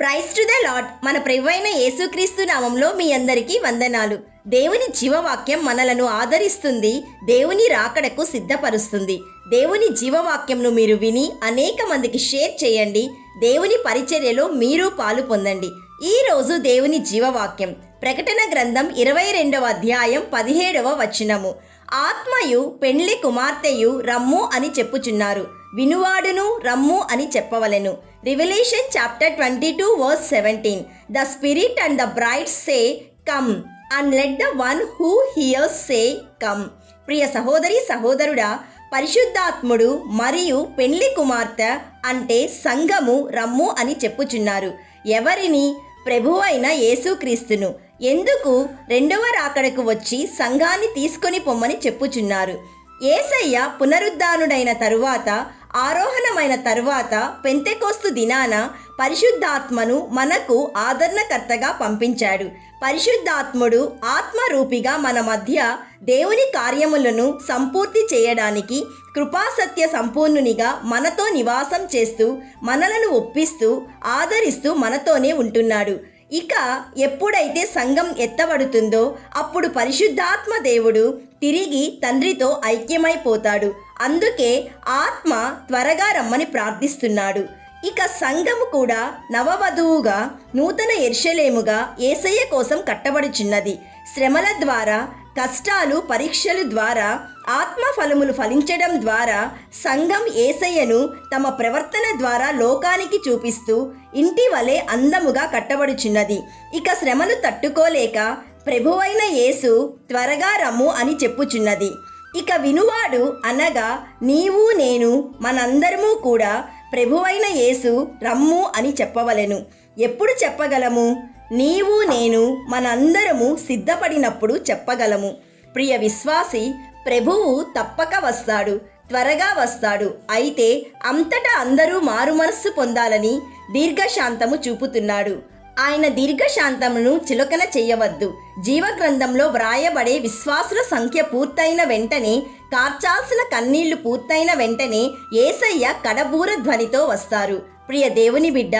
Praise to the lord. మన ప్రభువైన యేసుక్రీస్తు నామంలో మీ అందరికీ వందనాలు. దేవుని జీవవాక్యం మనలను ఆదరిస్తుంది, దేవుని రాకడకు సిద్ధపరుస్తుంది. దేవుని జీవవాక్యంను మీరు విని అనేక మందికి షేర్ చేయండి. దేవుని పరిచర్యలో మీరు పాలు పొందండి. ఈరోజు దేవుని జీవవాక్యం ప్రకటన గ్రంథం 22వ అధ్యాయం 17వ వచనము. ఆత్మయు పెండ్లి కుమార్తెయు రమ్ము అని చెప్పుచున్నారు, వినువాడును రమ్ము అని చెప్పవలెను. Revelation chapter 22 verse 17. The spirit and the bride say, come, and let the one who hears say, come. ప్రియ సహోదరి సహోదరుడా, పరిశుద్ధాత్ముడు మరియు పెండ్లి కుమార్తె అంటే సంఘము రమ్ము అని చెప్పుచున్నారు. ఎవరిని? ప్రభువైన యేసుక్రీస్తును. ఎందుకు? రెండవ రాకడకు వచ్చి సంఘాన్ని తీసుకొని పొమ్మని చెప్పుచున్నారు. యేసయ్య పునరుద్ధానుడైన తరువాత, ఆరోహణమైన తరువాత పెంతెకోస్తు దినాన పరిశుద్ధాత్మను మనకు ఆదరణకర్తగా పంపించాడు. పరిశుద్ధాత్ముడు ఆత్మరూపిగా మన మధ్య దేవుని కార్యములను సంపూర్తి చేయడానికి కృపాసత్య సంపూర్ణునిగా మనతో నివాసం చేస్తూ, మనలను ఒప్పిస్తూ, ఆదరిస్తూ మనతోనే ఉంటున్నాడు. ఇక ఎప్పుడైతే సంఘం ఎత్తబడుతుందో అప్పుడు పరిశుద్ధాత్మ దేవుడు తిరిగి తండ్రితో ఐక్యమైపోతాడు. అందుకే ఆత్మ త్వరగా రమ్మని ప్రార్థిస్తున్నాడు. ఇక సంఘము కూడా నవవధువుగా నూతన యెరూషలేముగా యేసయ్య కోసం కట్టబడుచున్నది. శ్రమల ద్వారా, కష్టాలు, పరీక్షల ద్వారా, ఆత్మ ఫలములు ఫలించడం ద్వారా సంఘం యేసయ్యను తమ ప్రవర్తన ద్వారా లోకానికి చూపిస్తూ ఇంటి వలె అందముగా కట్టబడుచున్నది. ఇక శ్రమను తట్టుకోలేక ప్రభువైన యేసు త్వరగా రమ్ము అని చెప్పుచున్నది. ఇక వినువాడు అనగా నీవు, నేను, మనందరము కూడా ప్రభువైన యేసు రమ్ము అని చెప్పవలెను. ఎప్పుడు చెప్పగలము? నీవు, నేను, మనందరము సిద్ధపడినప్పుడు చెప్పగలము. ప్రియ విశ్వాసి, ప్రభువు తప్పక వస్తాడు, త్వరగా వస్తాడు. అయితే అంతటా అందరూ మారుమనస్సు పొందాలని దీర్ఘశాంతము చూపుతున్నాడు. ఆయన దీర్ఘశాంతమును చులకన చేయవద్దు. జీవగ్రంథంలో వ్రాయబడే విశ్వాసుల సంఖ్య పూర్తయిన వెంటనే, కార్చాల్సిన కన్నీళ్లు పూర్తయిన వెంటనే యేసయ్య కడబూర ధ్వనితో వస్తారు. ప్రియ దేవుని బిడ్డ,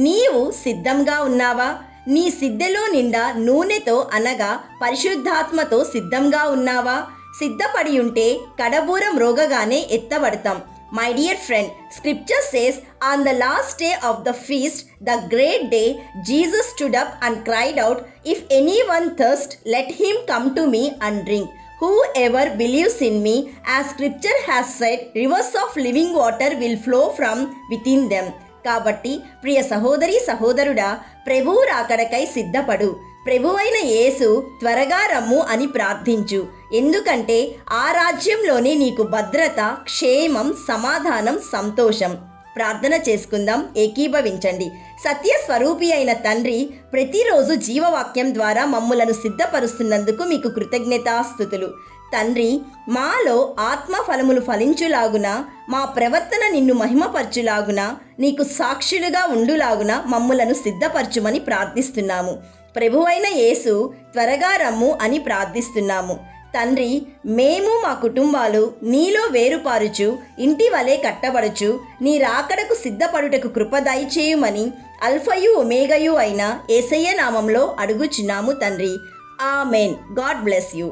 నీవు సిద్ధంగా ఉన్నావా? నీ సిద్ధలో నిండా నూనెతో అనగా పరిశుద్ధాత్మతో సిద్ధంగా ఉన్నావా? సిద్ధపడి ఉంటే కడబూరం రోగగానే ఎత్తబడతాం. My dear friend, scripture says, on the last day of the feast, the great day, Jesus stood up and cried out, if anyone thirst, let him come to me and drink. Whoever believes in me, as scripture has said, rivers of living water will flow from within them. కాబట్టి ప్రియ సహోదరి సహోదరుడా, ప్రభువు రాకడకై సిద్ధపడు. ప్రభువైన యేసు త్వరగా రమ్ము అని ప్రార్థించు. ఎందుకంటే ఆ రాజ్యంలోనే నీకు భద్రత, క్షేమం, సమాధానం, సంతోషం. ప్రార్థన చేసుకుందాం, ఏకీభవించండి. సత్య స్వరూపి అయిన తండ్రి, ప్రతిరోజు జీవవాక్యం ద్వారా మమ్ములను సిద్ధపరుస్తున్నందుకు మీకు కృతజ్ఞతాస్తుతులు. తండ్రి, మాలో ఆత్మ ఫలములు ఫలించులాగున, మా ప్రవర్తన నిన్ను మహిమపరచులాగున, నీకు సాక్షులుగా ఉండులాగున మమ్ములను సిద్ధపరచుమని ప్రార్థిస్తున్నాము. ప్రభువైన యేసు త్వరగా రమ్ము అని ప్రార్థిస్తున్నాము. తండ్రి, మేము మా కుటుంబాలు నీలో వేరుపారుచు ఇంటి వలె కట్టబడుచు నీ రాకడకు సిద్ధపడుటకు కృప దయచేయుమని అల్ఫయు ఒమేగయు అయిన యేసయ్య నామంలో అడుగుచున్నాము తండ్రి. ఆమెన్. God bless you.